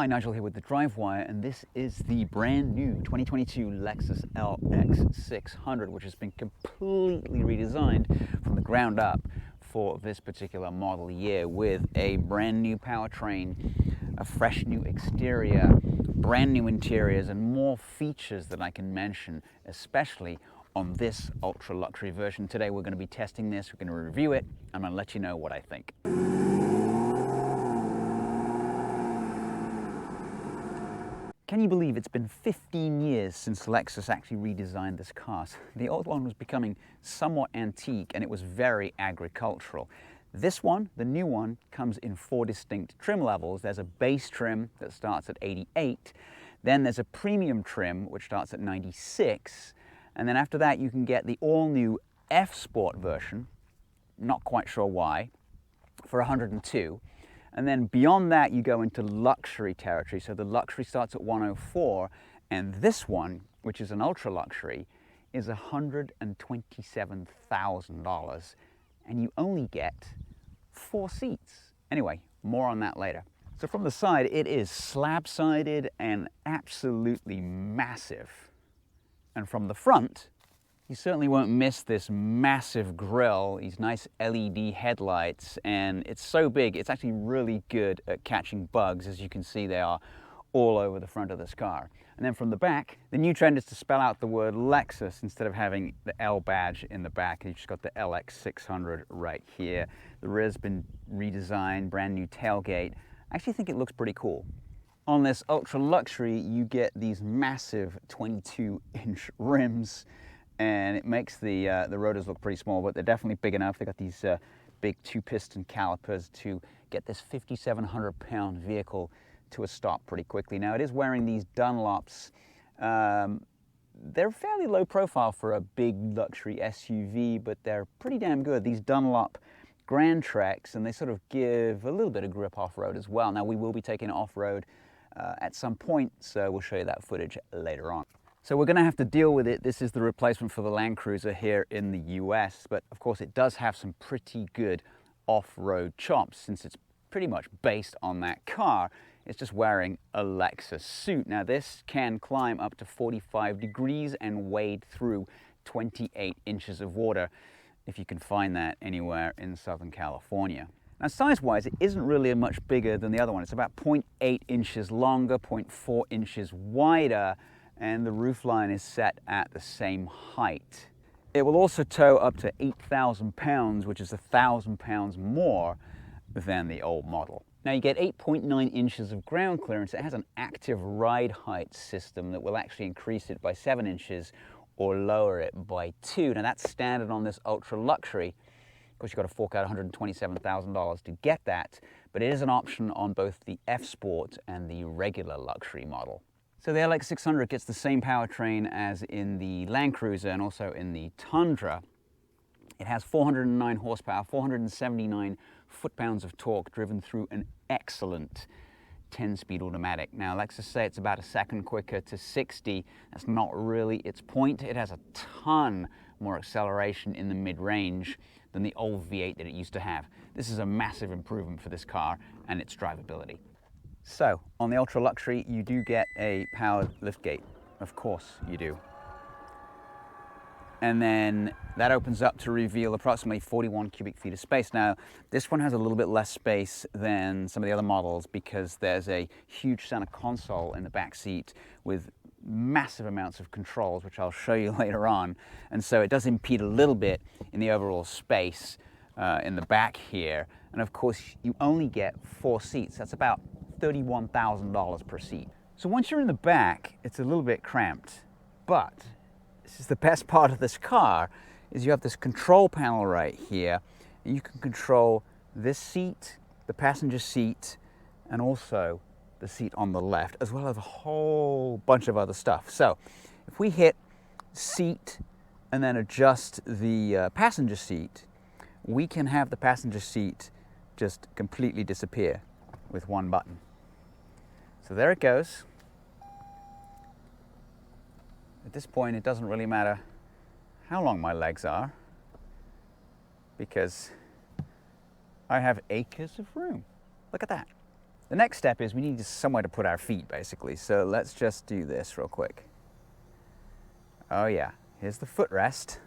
Hi, Nigel here with the Drivewire, and this is the brand new 2022 Lexus LX600, which has been completely redesigned from the ground up for this particular model year, with a brand new powertrain, a fresh new exterior, brand new interiors, and more features that I can mention, especially on this ultra luxury version. Today we're going to be testing this, we're going to review it, I'm going to let you know what I think. Can you believe it's been 15 years since Lexus actually redesigned this car? The old one was becoming somewhat antique and it was very agricultural. This one, the new one, comes in 4 distinct trim levels. There's a base trim that starts at 88, then there's a premium trim which starts at 96, and then after that you can get the all-new F Sport version, not quite sure why, for 102. And then beyond that, you go into luxury territory. So the luxury starts at 104, and this one, which is an ultra luxury, is $127,000, and you only get 4 seats. Anyway, more on that later. So from the side, it is slab-sided and absolutely massive. And from the front, you certainly won't miss this massive grille, these nice LED headlights, and it's so big, it's actually really good at catching bugs. As you can see, they are all over the front of this car. And then from the back, the new trend is to spell out the word Lexus instead of having the L badge in the back. You've just got the LX600 right here. The rear's been redesigned, brand new tailgate. I actually think it looks pretty cool. On this ultra luxury, you get these massive 22-inch rims, and it makes the rotors look pretty small, but they're definitely big enough. They got these big 2-piston calipers to get this 5,700-pound vehicle to a stop pretty quickly. Now, it is wearing these Dunlops. They're fairly low profile for a big luxury SUV, but they're pretty damn good. These Dunlop Grand Treks, and they sort of give a little bit of grip off-road as well. Now, we will be taking it off-road at some point, so we'll show you that footage later on. So we're going to have to deal with it. This is the replacement for the Land Cruiser here in the US, but of course it does have some pretty good off-road chops since it's pretty much based on that car. It's just wearing a Lexus suit. Now this can climb up to 45 degrees and wade through 28 inches of water, if you can find that anywhere in Southern California. Now size-wise, it isn't really much bigger than the other one. It's about 0.8 inches longer, 0.4 inches wider, and the roofline is set at the same height. It will also tow up to 8,000 pounds, which is 1,000 pounds more than the old model. Now you get 8.9 inches of ground clearance. It has an active ride height system that will actually increase it by 7 inches or lower it by 2. Now that's standard on this ultra luxury. Of course, you've got to fork out $127,000 to get that, but it is an option on both the F Sport and the regular luxury model. So the LX600 gets the same powertrain as in the Land Cruiser and also in the Tundra. It has 409 horsepower, 479 foot-pounds of torque driven through an excellent 10-speed automatic. Now, Lexus say it's about a second quicker to 60. That's not really its point. It has a ton more acceleration in the mid-range than the old V8 that it used to have. This is a massive improvement for this car and its drivability. So, on the ultra luxury, you do get a powered liftgate. Of course you do. And then that opens up to reveal approximately 41 cubic feet of space. Now, this one has a little bit less space than some of the other models because there's a huge center console in the back seat with massive amounts of controls, which I'll show you later on. And so it does impede a little bit in the overall space in the back here. And of course, you only get 4 seats. That's about $31,000 per seat. So once you're in the back, it's a little bit cramped, but this is the best part of this car, is you have this control panel right here, and you can control this seat, the passenger seat, and also the seat on the left, as well as a whole bunch of other stuff. So if we hit seat and then adjust the passenger seat, we can have the passenger seat just completely disappear with one button. So there it goes. At this point, it doesn't really matter how long my legs are because I have acres of room. Look at that. The next step is we need somewhere to put our feet, basically. So let's just do this real quick. Oh yeah, here's the footrest.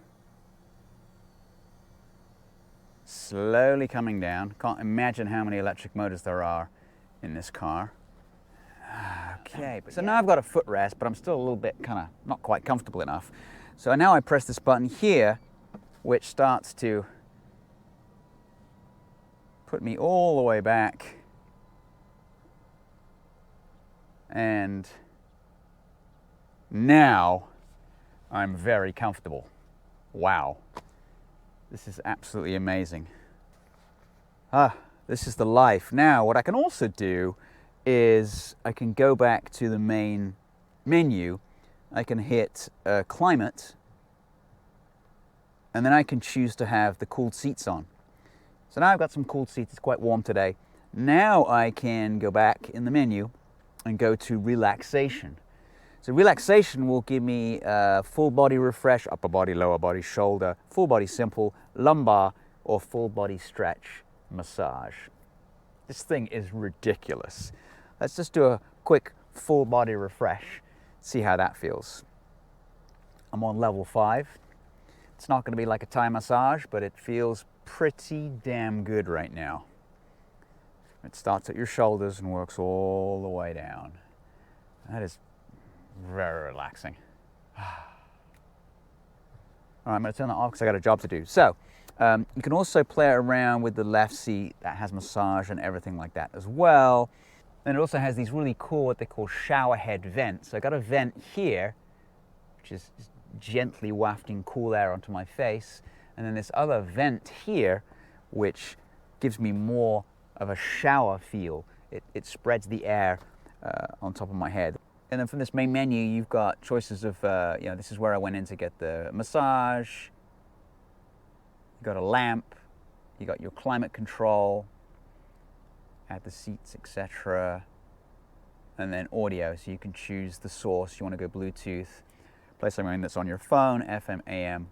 Slowly coming down. Can't imagine how many electric motors there are in this car. Okay, so now I've got a footrest, but I'm still a little bit kind of not quite comfortable enough. So now I press this button here, which starts to put me all the way back. And now I'm very comfortable. Wow. This is absolutely amazing. This is the life. Now, what I can also do is I can go back to the main menu. I can hit climate, and then I can choose to have the cooled seats on. So now I've got some cooled seats. It's quite warm today. Now I can go back in the menu and go to relaxation. So relaxation will give me full body refresh, upper body, lower body, shoulder, full body simple, lumbar, or full body stretch massage. This thing is ridiculous. Let's just do a quick full body refresh, see how that feels. I'm on level 5. It's not going to be like a Thai massage, but it feels pretty damn good right now. It starts at your shoulders and works all the way down. That is very relaxing. All right, I'm going to turn that off because I got a job to do. So you can also play around with the left seat that has massage and everything like that as well. And it also has these really cool, what they call shower head vents. So I got a vent here, which is gently wafting cool air onto my face. And then this other vent here, which gives me more of a shower feel. It spreads the air on top of my head. And then from this main menu, you've got choices of, this is where I went in to get the massage. You've got a lamp, you got your climate control, add the seats, etc. And then audio, so you can choose the source. You want to go Bluetooth, play something that's on your phone, FM, AM,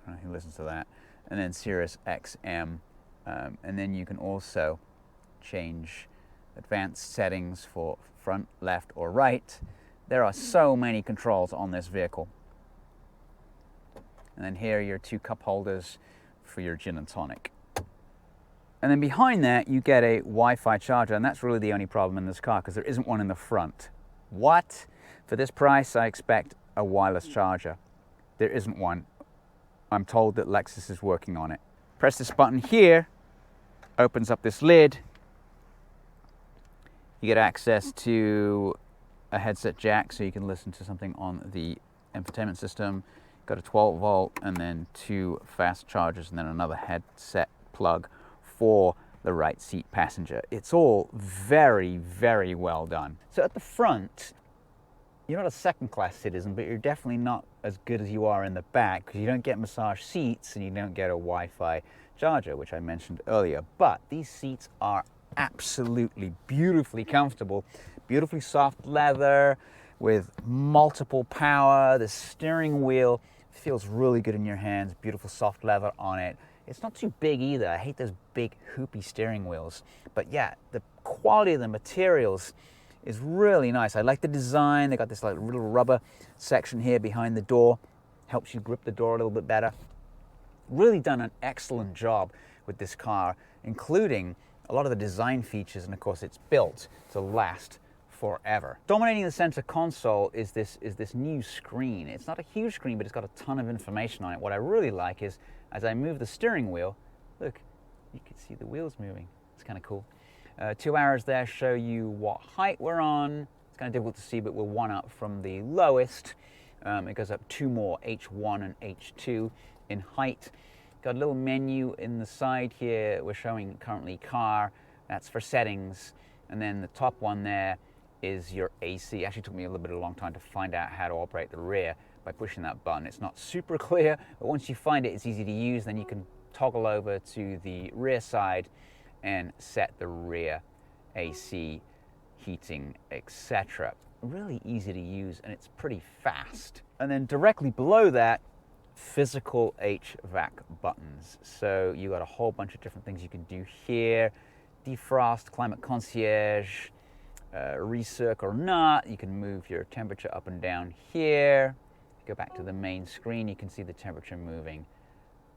I don't know who listens to that, and then Sirius XM. And then you can also change advanced settings for front, left, or right. There are so many controls on this vehicle. And then here are your 2 cup holders for your gin and tonic. And then behind that, you get a Wi-Fi charger, and that's really the only problem in this car because there isn't one in the front. What? For this price, I expect a wireless charger. There isn't one. I'm told that Lexus is working on it. Press this button here, opens up this lid. You get access to a headset jack, so you can listen to something on the infotainment system. Got a 12 volt and then 2 fast chargers and then another headset plug for the right seat passenger. It's all very, very well done. So at the front, you're not a second class citizen, but you're definitely not as good as you are in the back because you don't get massage seats and you don't get a Wi-Fi charger, which I mentioned earlier. But these seats are absolutely beautifully comfortable, beautifully soft leather with multiple power. The steering wheel feels really good in your hands, beautiful soft leather on it. It's not too big either. I hate those big hoopy steering wheels. But yeah, the quality of the materials is really nice. I like the design. They got this like little rubber section here behind the door. Helps you grip the door a little bit better. Really done an excellent job with this car, including a lot of the design features, and of course it's built to last forever. Dominating the center console is this new screen. It's not a huge screen, but it's got a ton of information on it. What I really like is as I move the steering wheel, look, you can see the wheels moving. It's kind of cool. 2 arrows there show you what height we're on. It's kind of difficult to see, but we're 1 up from the lowest. It goes up 2 more, H1 and H2 in height. Got a little menu in the side here. We're showing currently car. That's for settings. And then the top one there is your AC. Actually took me a little bit of a long time to find out how to operate the rear by pushing that button. It's not super clear, but once you find it, it's easy to use. Then you can toggle over to the rear side and set the rear AC, heating, etc. Really easy to use, and it's pretty fast. And then directly below that, physical HVAC buttons. So you got a whole bunch of different things you can do here. Defrost, climate concierge, recirc or not. You can move your temperature up and down here. Go back to the main screen, you can see the temperature moving.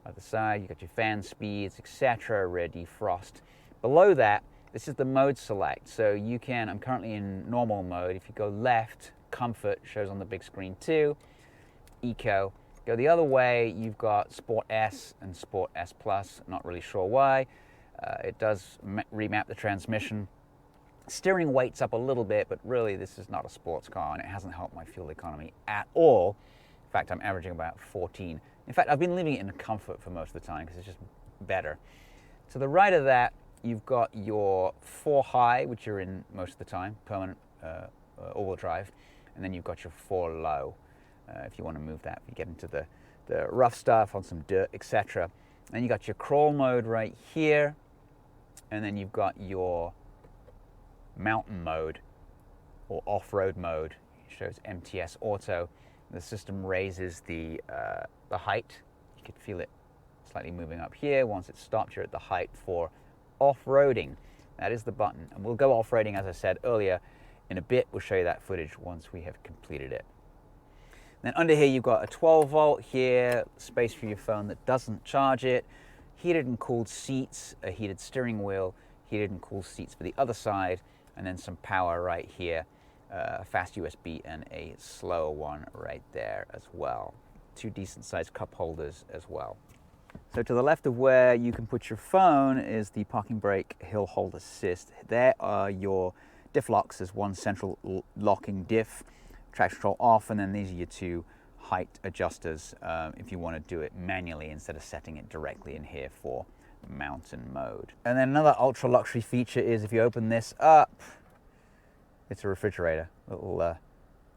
Other side, you got your fan speeds, etc., rear defrost. Below that, this is the mode select. So you can, I'm currently in normal mode. If you go left, comfort shows on the big screen too. Eco. Go the other way, you've got Sport S and Sport S Plus. Not really sure why. It does remap the transmission. Steering weight's up a little bit, but really this is not a sports car and it hasn't helped my fuel economy at all. In fact, I'm averaging about 14. In fact, I've been leaving it in comfort for most of the time because it's just better. To the right of that, you've got your 4 high, which you're in most of the time, permanent all-wheel drive, and then you've got your 4 low, if you want to move that, if you get into the rough stuff on some dirt, etc. Then you've got your crawl mode right here, and then you've got your mountain mode or off-road mode. It shows MTS Auto. The system raises the height. You could feel it slightly moving up here. Once it's stopped, you're at the height for off-roading. That is the button. And we'll go off-roading, as I said earlier, in a bit. We'll show you that footage once we have completed it. Then under here, you've got a 12 volt here, space for your phone that doesn't charge it, heated and cooled seats, a heated steering wheel, heated and cooled seats for the other side, and then some power right here. A fast USB and a slow one right there as well. 2 decent sized cup holders as well. So to the left of where you can put your phone is the parking brake hill hold assist. There are your diff locks. There's one central locking diff, traction control off, and then these are your 2 height adjusters if you want to do it manually instead of setting it directly in here for mountain mode. And then another ultra luxury feature is if you open this up, it's a refrigerator. Little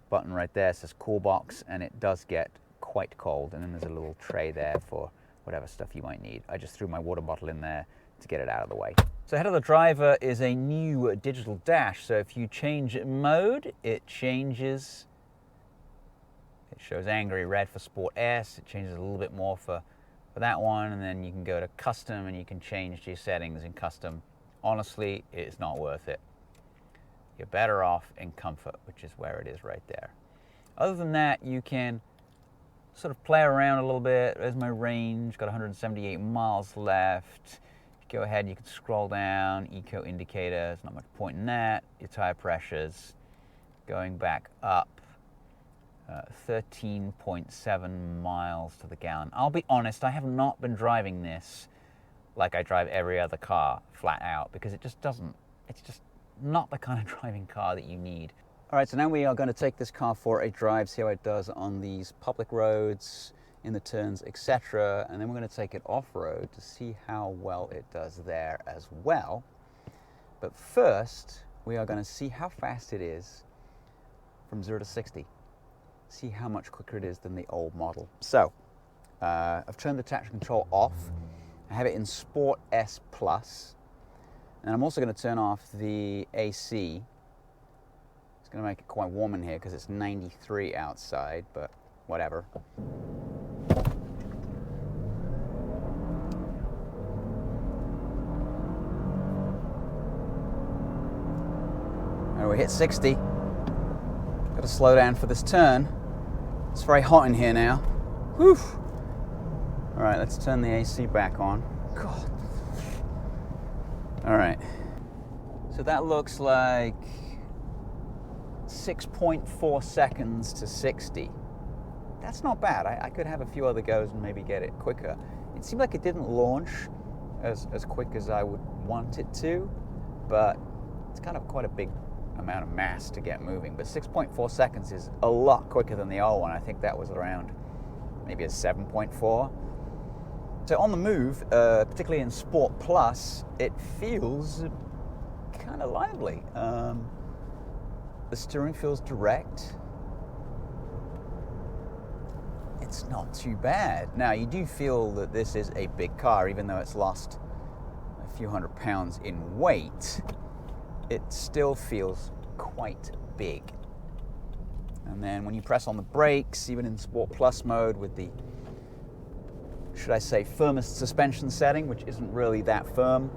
button right there says cool box, and it does get quite cold. And then there's a little tray there for whatever stuff you might need. I just threw my water bottle in there to get it out of the way. So ahead of the driver is a new digital dash. So if you change mode, it changes. It shows angry red for Sport S. It changes a little bit more for that one, and then you can go to custom and you can change your settings in custom. Honestly, it's not worth it. You're better off in comfort, which is where it is right there. Other than that, you can sort of play around a little bit. There's my range, got 178 miles left. Go ahead, you can scroll down, eco indicator, there's not much point in that. Your tire pressures, going back up, 13.7 miles to the gallon. I'll be honest, I have not been driving this like I drive every other car, flat out, because it just doesn't, it's just not the kind of driving car that you need. All right, so now we are going to take this car for a drive, see how it does on these public roads, in the turns, etc. And then we're going to take it off-road to see how well it does there as well. But first, we are going to see how fast it is from 0 to 60. See how much quicker it is than the old model. So, I've turned the traction control off. I have it in Sport S Plus. And I'm also going to turn off the AC. It's going to make it quite warm in here because it's 93 outside, but whatever. And we hit 60. Got to slow down for this turn. It's very hot in here now. Whew. All right, let's turn the AC back on. God. All right. So that looks like 6.4 seconds to 60. That's not bad. I could have a few other goes and maybe get it quicker. It seemed like it didn't launch as quick as I would want it to, but it's kind of quite a big amount of mass to get moving. But 6.4 seconds is a lot quicker than the old one. I think that was around maybe a 7.4. So on the move, particularly in Sport Plus, it feels kind of lively. The steering feels direct. It's not too bad. Now, you do feel that this is a big car, even though it's lost a few hundred pounds in weight. It still feels quite big. And then when you press on the brakes, even in Sport Plus mode with the, should I say, firmest suspension setting, which isn't really that firm,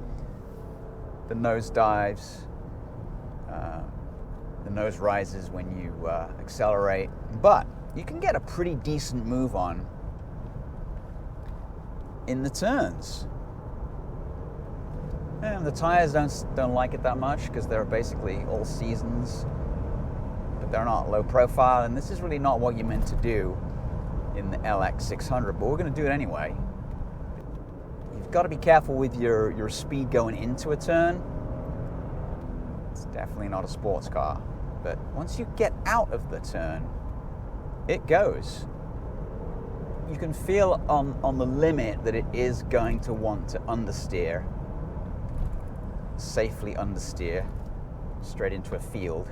the nose dives, The nose rises when you accelerate, but you can get a pretty decent move on in the turns. And the tires don't like it that much because they're basically all seasons, but they're not low profile, and this is really not what you're meant to do in the LX600, but we're going to do it anyway. You've got to be careful with your speed going into a turn. It's definitely not a sports car, but once you get out of the turn, it goes. You can feel on the limit that it is going to want to understeer, safely understeer, straight into a field.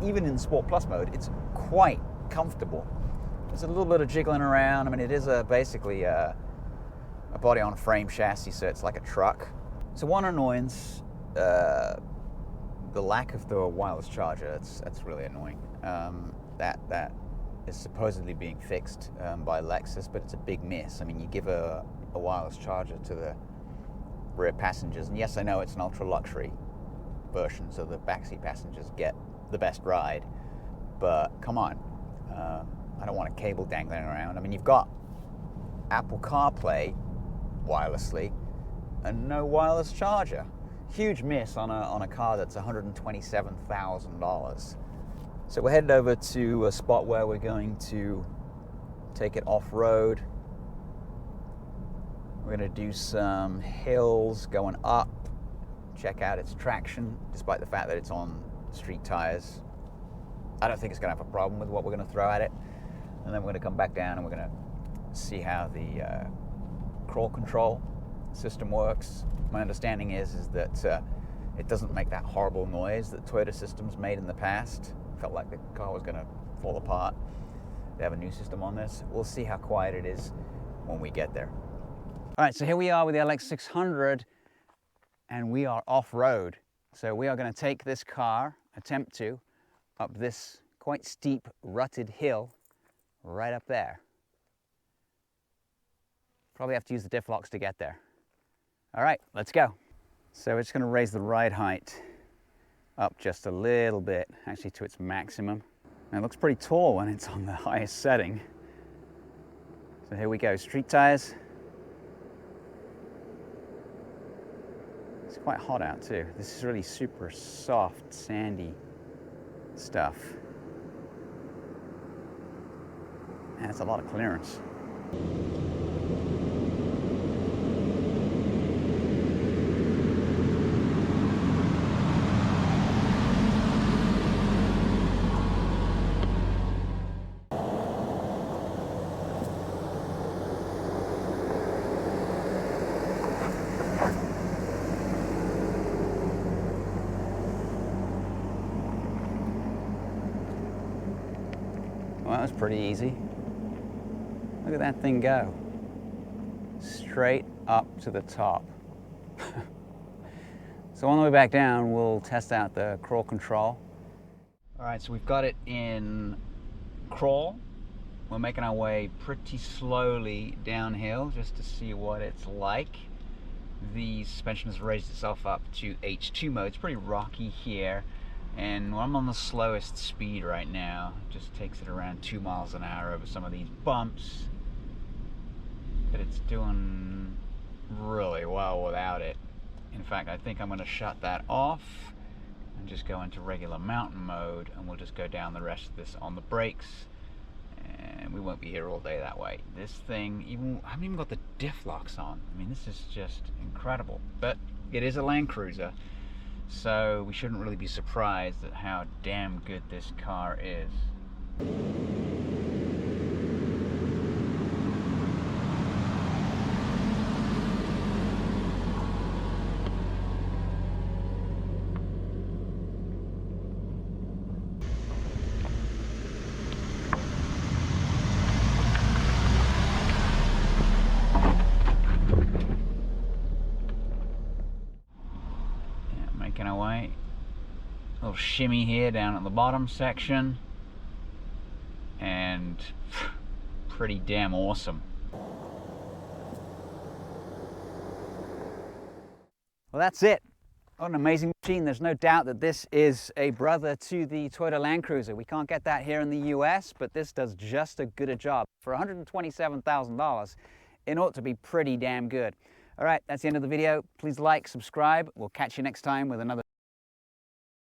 Even in Sport Plus mode, it's quite comfortable. There's a little bit of jiggling around. I mean, it is basically a body on a frame chassis, so it's like a truck. So one annoyance, the lack of the wireless charger, that's really annoying. That is supposedly being fixed by Lexus, but it's a big miss. I mean, you give a wireless charger to the rear passengers, and yes, I know it's an ultra luxury version, so the backseat passengers get the best ride, but come on, I don't want a cable dangling around. I mean, you've got Apple CarPlay wirelessly and no wireless charger. Huge miss on a car that's $127,000. So we're headed over to a spot where we're going to take it off-road. We're going to do some hills going up, check out its traction, despite the fact that it's on street tires. I don't think it's going to have a problem with what we're going to throw at it. And then we're going to come back down and we're going to see how the crawl control system works. My understanding is that it doesn't make that horrible noise that Toyota systems made in the past. Felt like the car was going to fall apart. They have a new system on this. We'll see how quiet it is when we get there. All right, so here we are with the LX600, and we are off-road. So we are going to take this car, attempt to, up this quite steep, rutted hill right up there. Probably have to use the diff locks to get there. All right, let's go. So we're just going to raise the ride height up just a little bit, actually to its maximum. And it looks pretty tall when it's on the highest setting. So here we go, street tires. It's quite hot out too. This is really super soft, sandy stuff. And it's a lot of clearance. Well, that was pretty easy. Look at that thing go. Straight up to the top. So on the way back down, we'll test out the crawl control. All right, so we've got it in crawl. We're making our way pretty slowly downhill just to see what it's like. The suspension has raised itself up to H2 mode. It's pretty rocky here. And I'm on the slowest speed right now. It just takes it around 2 miles an hour over some of these bumps. But it's doing really well without it. In fact, I think I'm going to shut that off and just go into regular mountain mode, and we'll just go down the rest of this on the brakes. And we won't be here all day that way. This thing, I haven't even got the diff locks on. I mean, this is just incredible. But it is a Land Cruiser. So we shouldn't really be surprised at how damn good this car is. Away. A little shimmy here down at the bottom section, and pretty damn awesome. Well, that's it. What an amazing machine. There's no doubt that this is a brother to the Toyota Land Cruiser. We can't get that here in the US, but this does just as good a job. For $127,000, it ought to be pretty damn good. All right, that's the end of the video. Please like, subscribe. We'll catch you next time with another